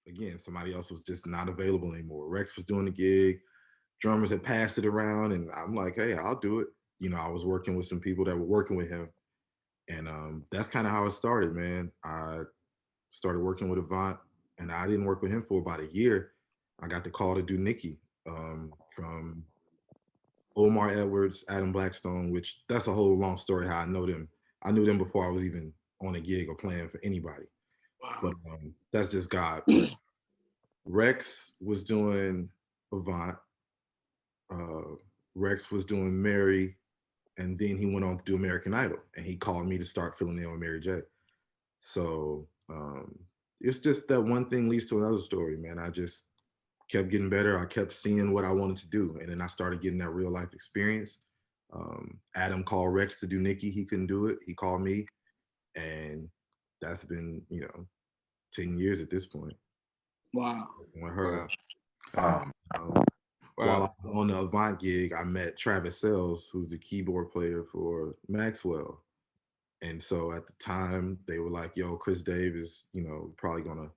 which again, somebody else was just not available anymore. Rex was doing the gig, drummers had passed it around, and I'm like, hey, I'll do it. I was working with some people that were working with him, and that's kind of how it started, man. I started working with Avant, and I didn't work with him for about a year. I got the call to do Nicki from Omar Edwards, Adam Blackstone, which that's a whole long story how I know them. I knew them before I was even on a gig or playing for anybody. Wow. But that's just God. But Rex was doing Avant. Uh, Rex was doing Mary, and then he went on to do American Idol, and he called me to start filling in with Mary J. So it's just that one thing leads to another story, man. I just kept getting better. I kept seeing what I wanted to do, and then I started getting that real life experience. Adam called Rex to do Nicki. He couldn't do it. He called me, and that's been 10 years at this point Wow. with her. Wow. While I was on the Avant gig, I met Travis Sells, who's the keyboard player for Maxwell. And so at the time, they were like, yo, Chris Dave is, probably going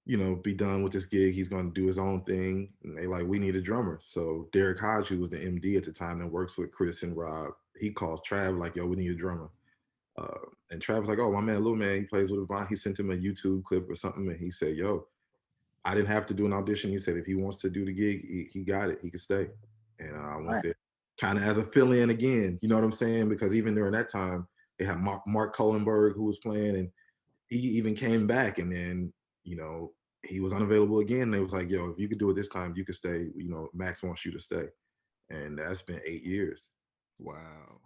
to, be done with this gig. He's going to do his own thing. And they like, we need a drummer. So Derek Hodge, who was the MD at the time that works with Chris and Rob, he calls Trav like, yo, we need a drummer. And Trav was like, oh, my man, LiLMan, he plays with Avant. He sent him a YouTube clip or something. And he said, yo, I didn't have to do an audition. He said, if he wants to do the gig, he got it. He could stay. And I went there kind of as a fill-in again. You know what I'm saying? Because even during that time, they had Mark Kohlenberg who was playing, and he even came back. And then, he was unavailable again. And they was like, yo, if you could do it this time, you could stay. Max wants you to stay. And that's been 8 years. Wow.